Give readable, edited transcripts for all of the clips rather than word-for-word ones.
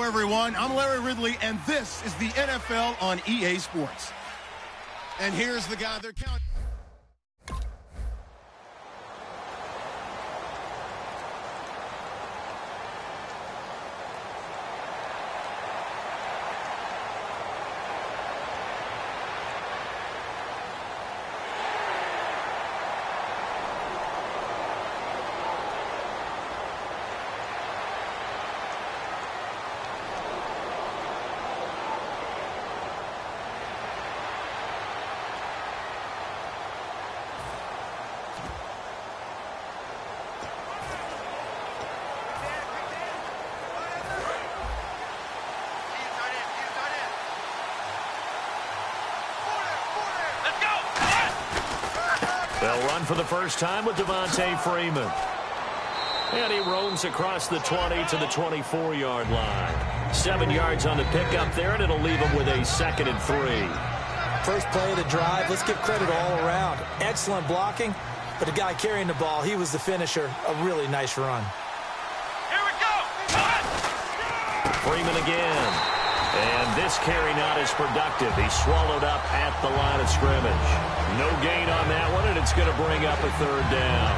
everyone. I'm Larry Ridley, and this is the NFL on EA Sports. And here's the guy they're counting. They'll run for the first time with Devontae Freeman. And he roams across the 20 to the 24-yard line. 7 yards on the pickup there, and it'll leave him with a 2nd and 3. First play of the drive. Let's give credit all around. Excellent blocking, but the guy carrying the ball, he was the finisher. A really nice run. Here we go. Freeman again. And this carry not as productive. He's swallowed up at the line of scrimmage. No gain on that one, and it's going to bring up a 3rd down.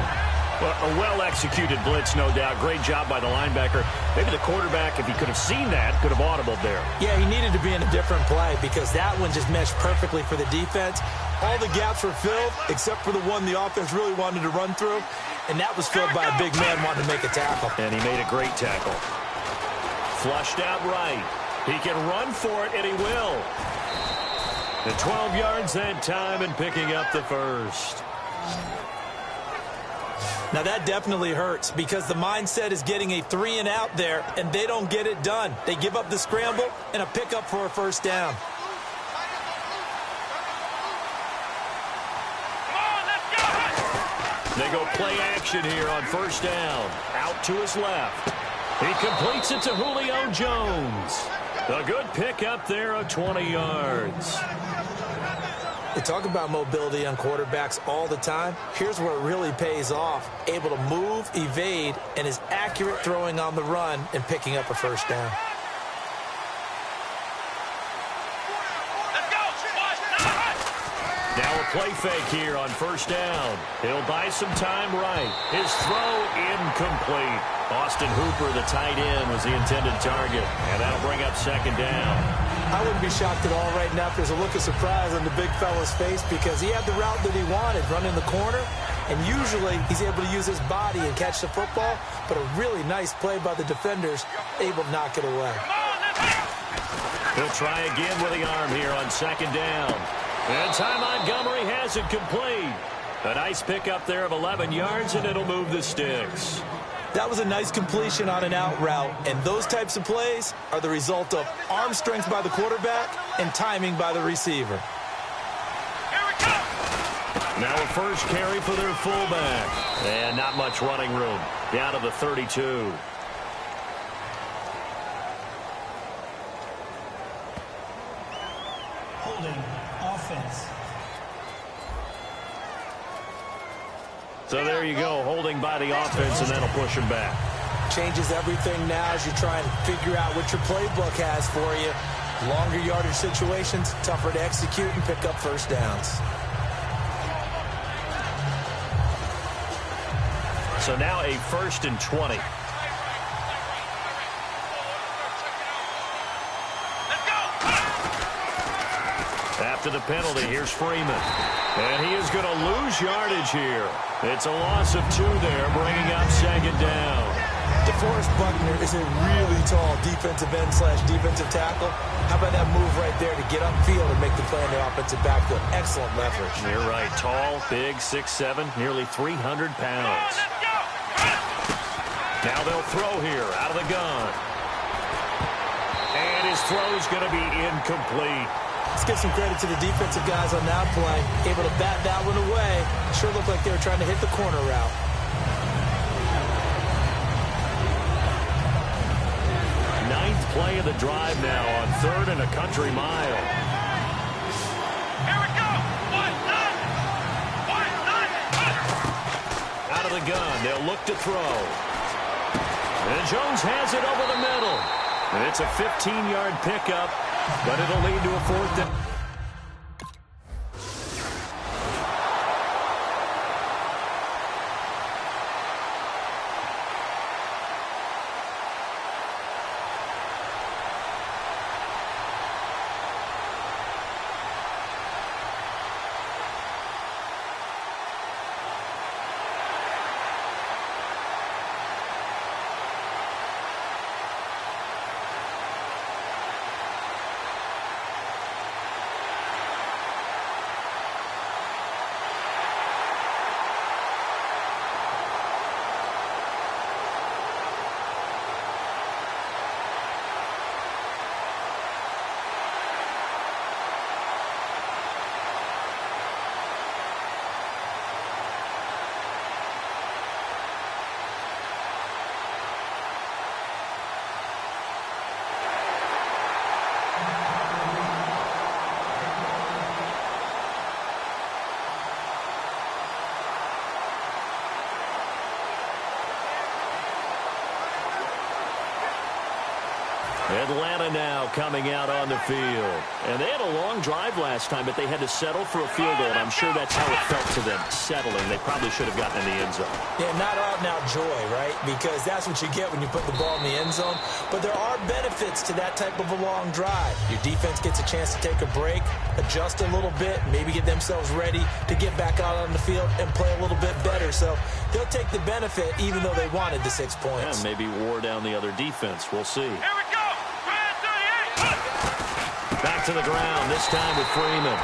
Well, a well-executed blitz, no doubt. Great job by the linebacker. Maybe the quarterback, if he could have seen that, could have audibled there. Yeah, he needed to be in a different play because that one just meshed perfectly for the defense. All the gaps were filled except for the one the offense really wanted to run through, and that was filled by a big man wanting to make a tackle. And he made a great tackle. Flushed out right. He can run for it, and he will. The 12 yards that time and picking up the 1st. Now that definitely hurts because the mindset is getting a 3 and out there, and they don't get it done. They give up the scramble and a pickup for a 1st down. They go play action here on 1st down. Out to his left. He completes it to Julio Jones. A good pickup there of 20 yards. We talk about mobility on quarterbacks all the time. Here's where it really pays off. Able to move, evade, and is accurate throwing on the run and picking up a 1st down. Now a play fake here on 1st down. He'll buy some time right. His throw incomplete. Austin Hooper, the tight end, was the intended target. And that'll bring up 2nd down. I wouldn't be shocked at all right now if there's a look of surprise on the big fella's face because he had the route that he wanted, running the corner. And usually he's able to use his body and catch the football. But a really nice play by the defenders, able to knock it away. He'll try again with the arm here on 2nd down. And Ty Montgomery has it complete. A nice pickup there of 11 yards, and it'll move the sticks. That was a nice completion on an out route, and those types of plays are the result of arm strength by the quarterback and timing by the receiver. Here we go. Now a 1st carry for their fullback. And not much running room. Down to the 32. Holding offense. So there you go, holding by the offense, and that'll push him back. Changes everything now as you try and figure out what your playbook has for you. Longer yardage situations, tougher to execute and pick up 1st downs. So now a 1st and 20. After the penalty, here's Freeman. And he is going to lose yardage here. It's a loss of 2 there, bringing up 2nd down. DeForest Buckner is a really tall defensive end / defensive tackle. How about that move right there to get upfield and make the play in the offensive backfield? Excellent leverage. You're right. Tall, big, 6'7", nearly 300 pounds. Now they'll throw here out of the gun. And his throw's going to be incomplete. Let's give some credit to the defensive guys on that play. Able to bat that one away. Sure looked like they were trying to hit the corner route. Ninth play of the drive now on 3rd and a country mile. Here we go. Out of the gun. They'll look to throw. And Jones has it over the middle. And it's a 15-yard pickup, but it'll lead to a fourth down. Atlanta now coming out on the field. And they had a long drive last time, but they had to settle for a field goal, and I'm sure that's how it felt to them, settling. They probably should have gotten in the end zone. Yeah, not out-and-out joy, right? Because that's what you get when you put the ball in the end zone. But there are benefits to that type of a long drive. Your defense gets a chance to take a break, adjust a little bit, maybe get themselves ready to get back out on the field and play a little bit better. So they'll take the benefit even though they wanted the 6 points. Yeah, maybe wore down the other defense. We'll see. Here we go. Back to the ground, this time with Freeman.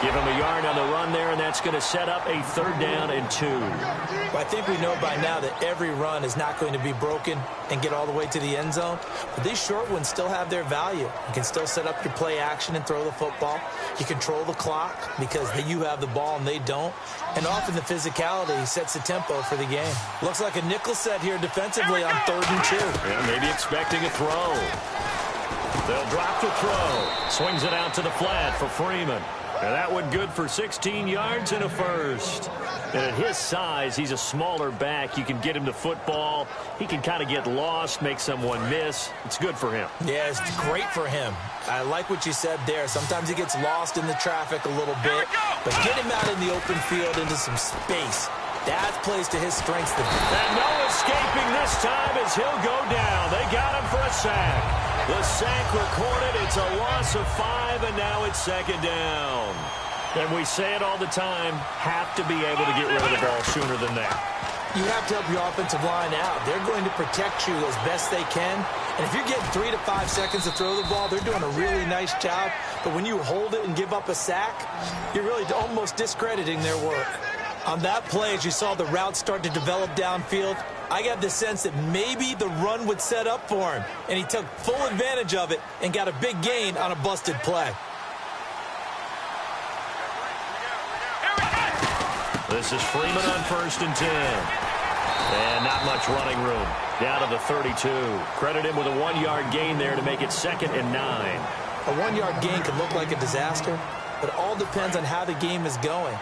Give him a yard on the run there, and that's going to set up a 3rd down and 2. Well, I think we know by now that every run is not going to be broken and get all the way to the end zone. But these short ones still have their value. You can still set up your play action and throw the football. You control the clock because you have the ball and they don't. And often the physicality sets the tempo for the game. Looks like a nickel set here defensively on 3rd and 2. Yeah, maybe expecting a throw. They'll drop the throw. Swings it out to the flat for Freeman. And that one good for 16 yards and a first. And at his size, he's a smaller back. You can get him to football. He can kind of get lost, make someone miss. It's good for him. Yeah, it's great for him. I like what you said there. Sometimes he gets lost in the traffic a little bit. But get him out in the open field into some space. That plays to his strengths. And no escaping this time as he'll go down. They got him for a sack. The sack recorded. It's a loss of 5, and now it's 2nd down. And we say it all the time, have to be able to get rid of the ball sooner than that. You have to help your offensive line out. They're going to protect you as best they can. And if you're getting 3 to 5 seconds to throw the ball, they're doing a really nice job. But when you hold it and give up a sack, you're really almost discrediting their work. On that play, as you saw the route start to develop downfield, I got the sense that maybe the run would set up for him. And he took full advantage of it and got a big gain on a busted play. This is Freeman on 1st and 10. And not much running room. Down to the 32. Credit him with a 1-yard gain there to make it 2nd and 9. A 1-yard gain could look like a disaster, but it all depends on how the game is going.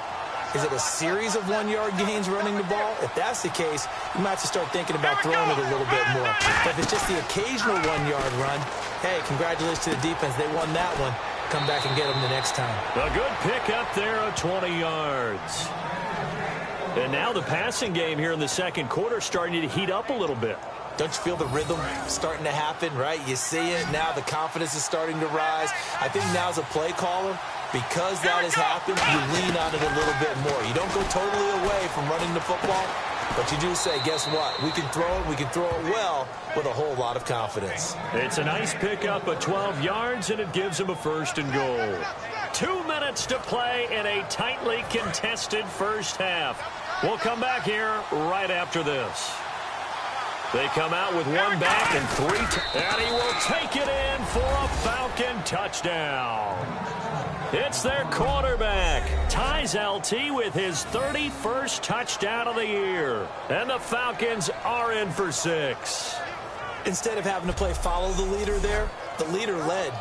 Is it a series of 1-yard gains running the ball? If that's the case, you might have to start thinking about throwing it a little bit more. But if it's just the occasional 1-yard run, hey, congratulations to the defense. They won that one. Come back and get them the next time. A good pickup there of 20 yards. And now the passing game here in the 2nd quarter starting to heat up a little bit. Don't you feel the rhythm starting to happen, right? You see it now. The confidence is starting to rise. I think now as a play caller, because that has happened, you lean on it a little bit more. You don't go totally away from running the football, but you do say, guess what? We can throw it. We can throw it well with a whole lot of confidence. It's a nice pickup of 12 yards, and it gives him a 1st and goal. 2 minutes to play in a tightly contested first half. We'll come back here right after this. They come out with 1 back and 3. And he will take it in for a Falcon touchdown. It's their quarterback, ties LT with his 31st touchdown of the year. And the Falcons are in for 6. Instead of having to play follow the leader there, the leader led.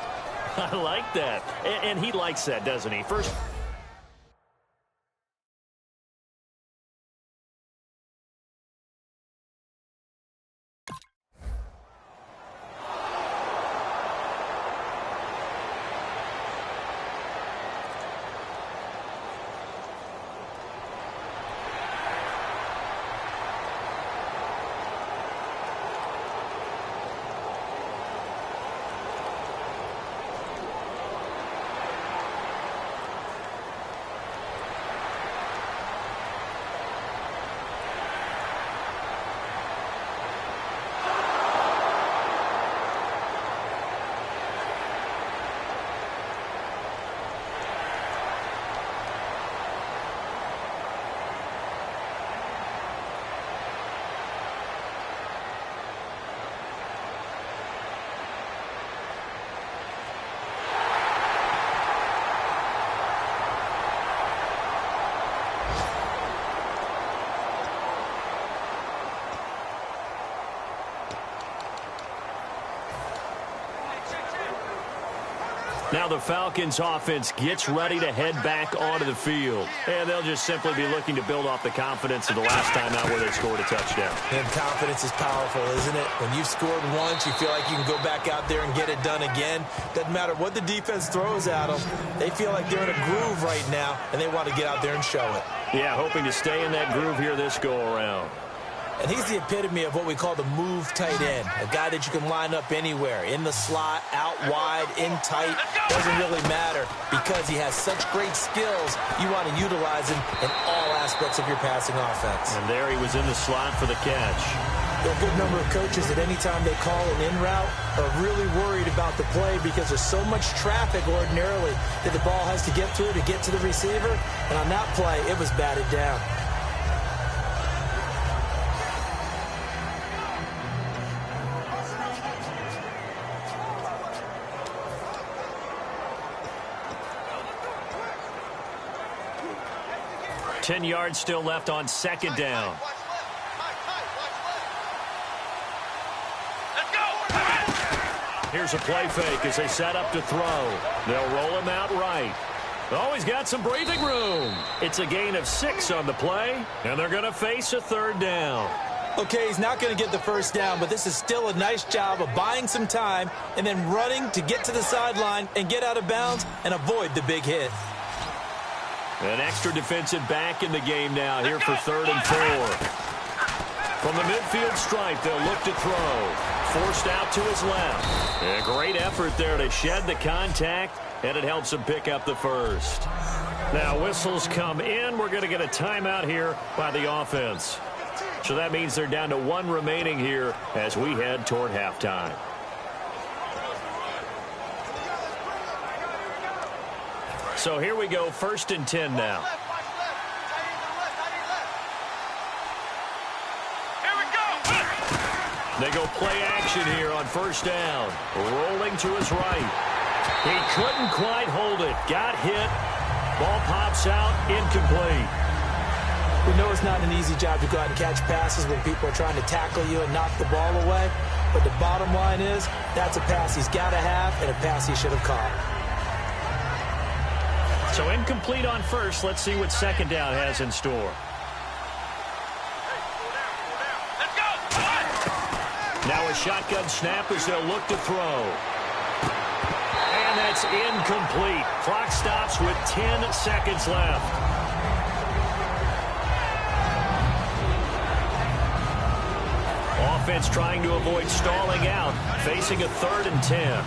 I like that. And he likes that, doesn't he? First. Now the Falcons offense gets ready to head back onto the field. And they'll just simply be looking to build off the confidence of the last time out where they scored a touchdown. And confidence is powerful, isn't it? When you've scored once, you feel like you can go back out there and get it done again. Doesn't matter what the defense throws at them. They feel like they're in a groove right now, and they want to get out there and show it. Yeah, hoping to stay in that groove here this go-around. And he's the epitome of what we call the move tight end, a guy that you can line up anywhere, in the slot, out wide, in tight. Doesn't really matter because he has such great skills. You want to utilize him in all aspects of your passing offense. And there he was in the slot for the catch. There are a good number of coaches that anytime they call an in route are really worried about the play because there's so much traffic ordinarily that the ball has to get through to get to the receiver. And on that play, it was batted down. Ten yards still left on second down. Here's a play fake as they set up to throw. They'll roll him out right. Oh, he's got some breathing room. It's a gain of 6 on the play, and they're going to face a third down. Okay, he's not going to get the first down, but this is still a nice job of buying some time and then running to get to the sideline and get out of bounds and avoid the big hit. An extra defensive back in the game now here for 3rd and 4. From the midfield stripe, they'll look to throw. Forced out to his left. A great effort there to shed the contact, and it helps him pick up the first. Now whistles come in. We're going to get a timeout here by the offense. So that means they're down to 1 remaining here as we head toward halftime. So here we go, 1st and 10 now. They go play action here on 1st down. Rolling to his right. He couldn't quite hold it. Got hit. Ball pops out, incomplete. We know it's not an easy job to go out and catch passes when people are trying to tackle you and knock the ball away. But the bottom line is, that's a pass he's got to have and a pass he should have caught. So incomplete on 1st. Let's see what 2nd down has in store. Now a shotgun snap as they'll look to throw. And that's incomplete. Clock stops with 10 seconds left. Offense trying to avoid stalling out, facing a 3rd and 10.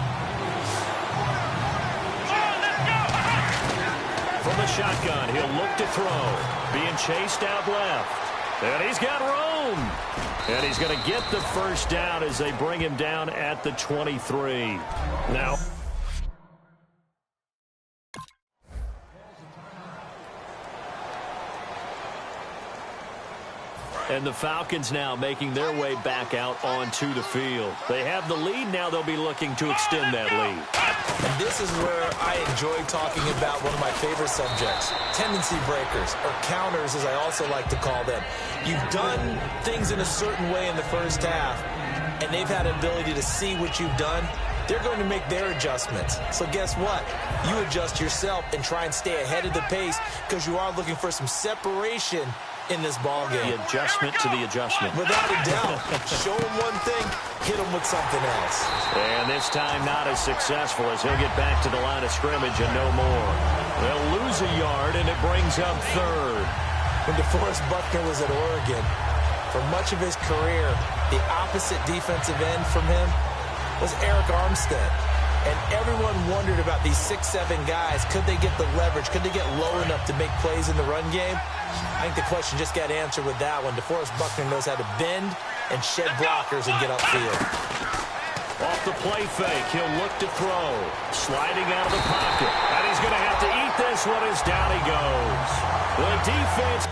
From the shotgun, he'll look to throw. Being chased out left. And he's got room. And he's going to get the first down as they bring him down at the 23. Now, and the Falcons now making their way back out onto the field. They have the lead. Now they'll be looking to extend that lead. And this is where I enjoy talking about one of my favorite subjects, tendency breakers, or counters as I also like to call them. You've done things in a certain way in the first half, and they've had an ability to see what you've done. They're going to make their adjustments. So guess what? You adjust yourself and try and stay ahead of the pace because you are looking for some separation in this ball game. The adjustment to the adjustment. Without a doubt. Show him one thing, hit him with something else. And this time not as successful as he'll get back to the line of scrimmage and no more. They'll lose a yard, and it brings up 3rd. When DeForest Buckner was at Oregon, for much of his career, the opposite defensive end from him was Eric Armstead. And everyone wondered about these 6'7" guys. Could they get the leverage? Could they get low enough to make plays in the run game? I think the question just got answered with that one. DeForest Buckner knows how to bend and shed blockers and get upfield. Off the play fake, he'll look to throw. Sliding out of the pocket. And he's going to have to eat this one as down he goes. The defense.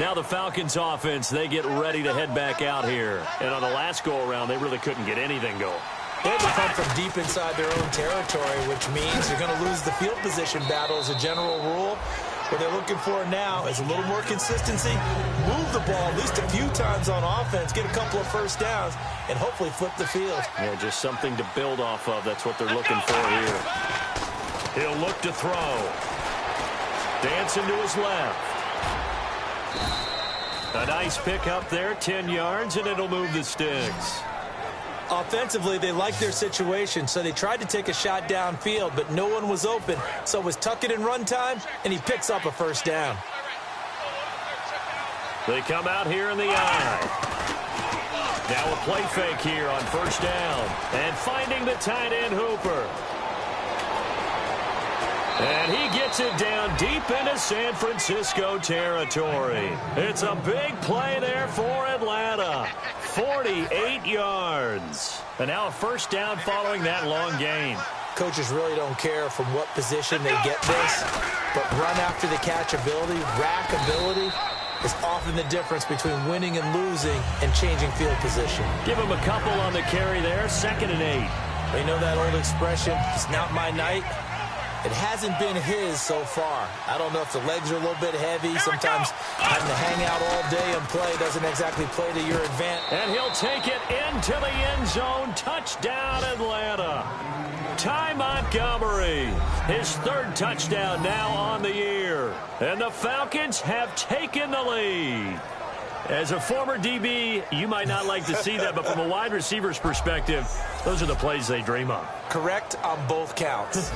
Now the Falcons offense, they get ready to head back out here. And on the last go-around, they really couldn't get anything going. They had to come from deep inside their own territory, which means you're going to lose the field position battle as a general rule. What they're looking for now is a little more consistency, move the ball at least a few times on offense, get a couple of first downs, and hopefully flip the field. Yeah, just something to build off of. That's what they're looking for here. He'll look to throw. Dancing to his left. A nice pick up there, 10 yards, and it'll move the sticks. Offensively, they liked their situation, so they tried to take a shot downfield, but no one was open. So it was tuck it in run time, and he picks up a first down. They come out here in the eye. Now a play fake here on first down. And finding the tight end Hooper. And he gets it down deep into San Francisco territory. It's a big play there for Atlanta. 48 yards. And now a first down following that long gain. Coaches really don't care from what position they get this, but run after the catch ability, rack ability, is often the difference between winning and losing and changing field position. Give him a couple on the carry there, 2nd and 8. You know that old expression, it's not my night? It hasn't been his so far. I don't know if the legs are a little bit heavy. Sometimes having to hang out all day and play doesn't exactly play to your advantage. And he'll take it into the end zone. Touchdown, Atlanta. Ty Montgomery, his 3rd touchdown now on the year. And the Falcons have taken the lead. As a former DB, you might not like to see that, but from a wide receiver's perspective, those are the plays they dream of. Correct on both counts.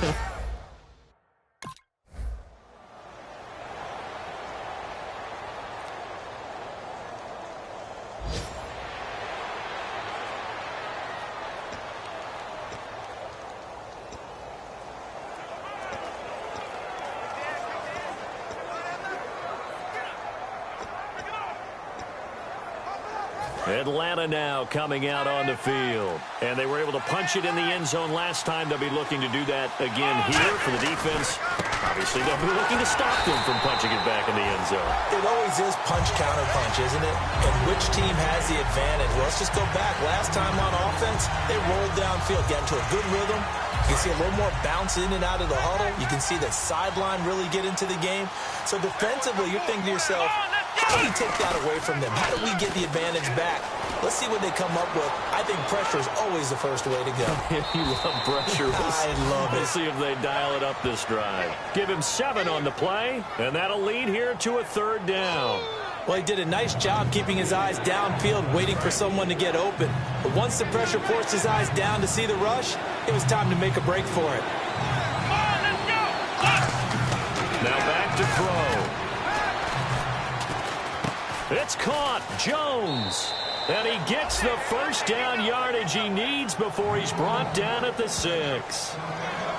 Atlanta now coming out on the field. And they were able to punch it in the end zone last time. They'll be looking to do that again here for the defense. Obviously, they'll be looking to stop them from punching it back in the end zone. It always is punch-counter-punch, isn't it? And which team has the advantage? Well, let's just go back. Last time on offense, they rolled downfield, got into a good rhythm. You can see a little more bounce in and out of the huddle. You can see the sideline really get into the game. So defensively, you're thinking to yourself, how do we take that away from them? How do we get the advantage back? Let's see what they come up with. I think pressure is always the first way to go. You love pressure. I love it. We'll see if they dial it up this drive. Give him 7 on the play, and that'll lead here to a 3rd down. Well, he did a nice job keeping his eyes downfield, waiting for someone to get open. But once the pressure forced his eyes down to see the rush, it was time to make a break for it. Now back to throw. It's caught. Jones. And he gets the first down yardage he needs before he's brought down at the 6.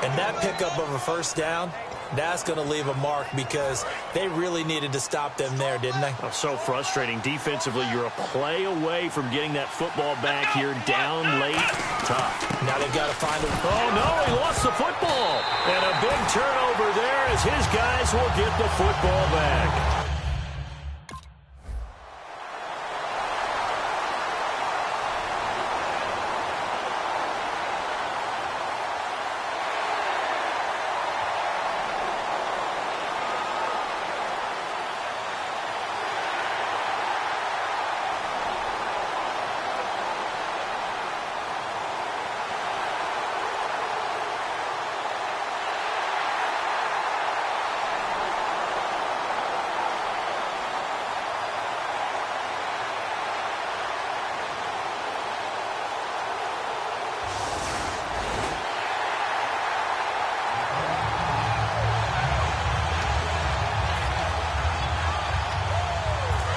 And that pickup of a first down, that's going to leave a mark because they really needed to stop them there, didn't they? Oh, so frustrating. Defensively, you're a play away from getting that football back here down late. Tough. Now they've got to find a... Oh, no, he lost the football. And a big turnover there as his guys will get the football back.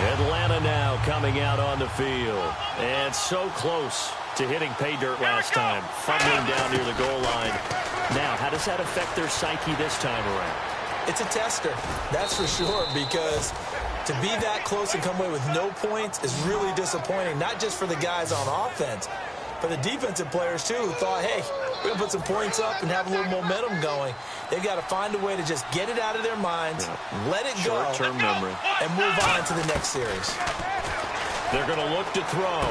Atlanta now coming out on the field. And so close to hitting pay dirt last time. Fumbling down near the goal line. Now, how does that affect their psyche this time around? It's a tester, that's for sure, because to be that close and come away with no points is really disappointing, not just for the guys on offense, but the defensive players, too, who thought, hey, we're going to put some points up and have a little momentum going. They've got to find a way to just get it out of their minds, let it go, short-term memory, and move on to the next series. They're going to look to throw.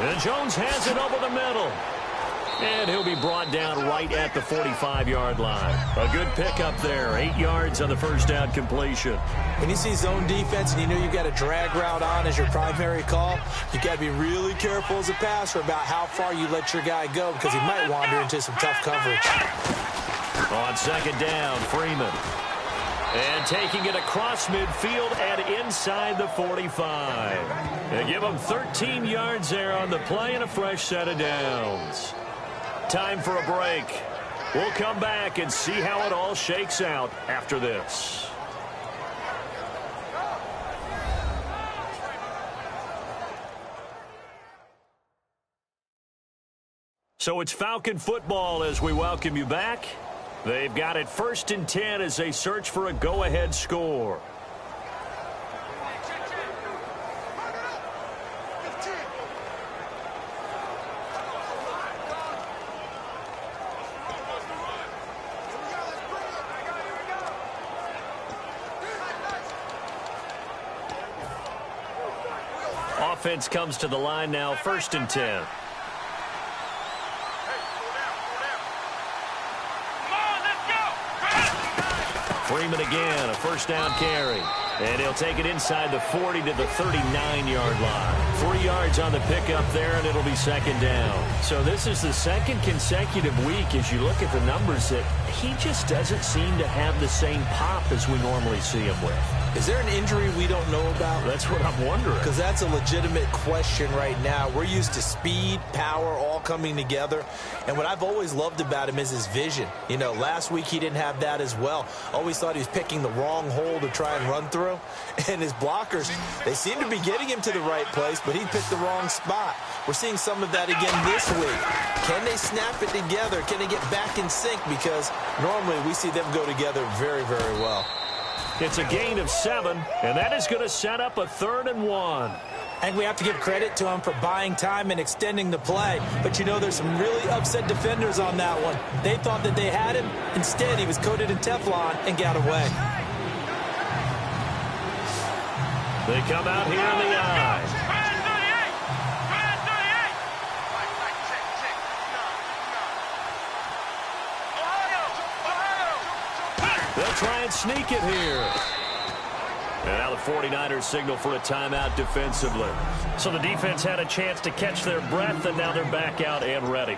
And Jones has it over the middle. And he'll be brought down right at the 45-yard line. A good pickup there. 8 yards on the first down completion. When you see zone defense and you know you've got a drag route on as your primary call, you've got to be really careful as a passer about how far you let your guy go because he might wander into some tough coverage. On second down, Freeman. And taking it across midfield and inside the 45. They give him 13 yards there on the play and a fresh set of downs. Time for a break. We'll come back and see how it all shakes out after this. So it's Falcon football as we welcome you back. They've got it 1st and 10 as they search for a go-ahead score. Offense comes to the line now, 1st and 10. Freeman again, a first down carry. And he'll take it inside the 40 to the 39-yard line. 3 yards on the pickup there, and it'll be second down. So this is the second consecutive week, as you look at the numbers, that he just doesn't seem to have the same pop as we normally see him with. Is there an injury we don't know about? That's what I'm wondering. Because that's a legitimate question right now. We're used to speed, power, all coming together. And what I've always loved about him is his vision. You know, last week he didn't have that as well. Always thought he was picking the wrong hole to try and run through. And his blockers, they seem to be getting him to the right place, but he picked the wrong spot. We're seeing some of that again this week. Can they snap it together? Can they get back in sync? Because normally we see them go together very, very well. It's a gain of 7, and that is going to set up a 3rd and 1. And we have to give credit to him for buying time and extending the play. But, you know, there's some really upset defenders on that one. They thought that they had him. Instead, he was coated in Teflon and got away. They come out here in the eye. They'll try and sneak it here. And now the 49ers signal for a timeout defensively. So the defense had a chance to catch their breath, and now they're back out and ready.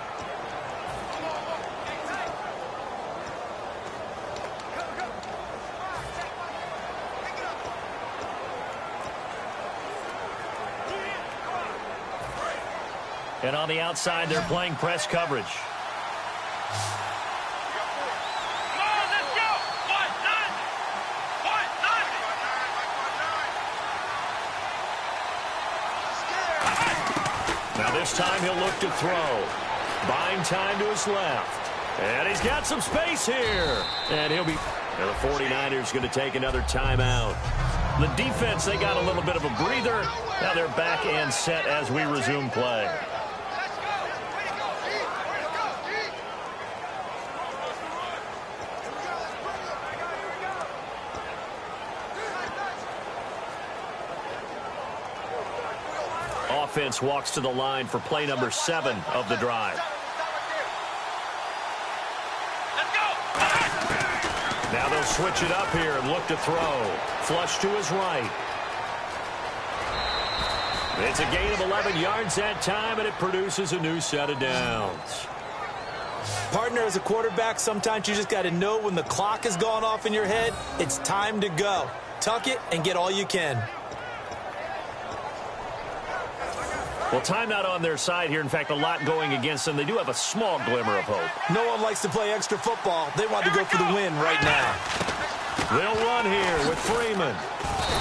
And on the outside, they're playing press coverage. Now this time he'll look to throw. Buying time to his left. And he's got some space here. And he'll be... And the 49ers going to take another timeout. The defense, they got a little bit of a breather. Now they're back and set as we resume play. Offense walks to the line for play number 7 of the drive. Now they'll switch it up here and look to throw. Flush to his right. It's a gain of 11 yards that time, and it produces a new set of downs. Partner, as a quarterback, sometimes you just got to know when the clock has gone off in your head, it's time to go. Tuck it and get all you can. Well, timeout on their side here. In fact, a lot going against them. They do have a small glimmer of hope. No one likes to play extra football. They want to go for the win right now. They'll run here with Freeman.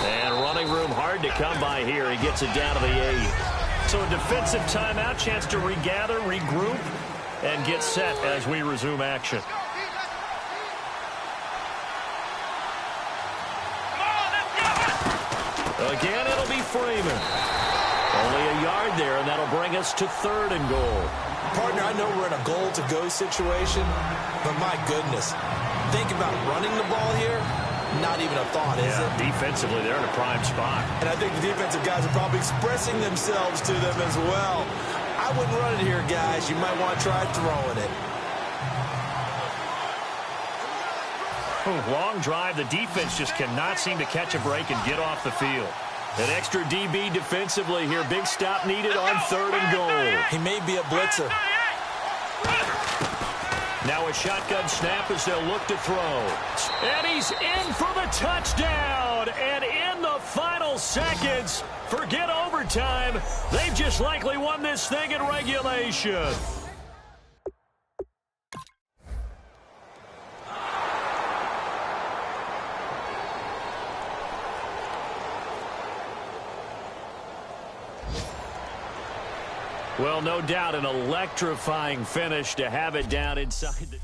And running room hard to come by here. He gets it down to the 8. So a defensive timeout, chance to regather, regroup, and get set as we resume action. Again, it'll be Freeman. Only a yard there, and that'll bring us to 3rd and goal. Partner, I know we're in a goal-to-go situation, but my goodness, think about running the ball here. Not even a thought, is it? Defensively, they're in a prime spot. And I think the defensive guys are probably expressing themselves to them as well. I wouldn't run it here, guys. You might want to try throwing it. Long drive. The defense just cannot seem to catch a break and get off the field. An extra DB defensively here. Big stop needed on 3rd and goal. He may be a blitzer. Now a shotgun snap as they'll look to throw. And he's in for the touchdown. And in the final seconds, forget overtime. They've just likely won this thing in regulation. Well, no doubt an electrifying finish to have it down inside the...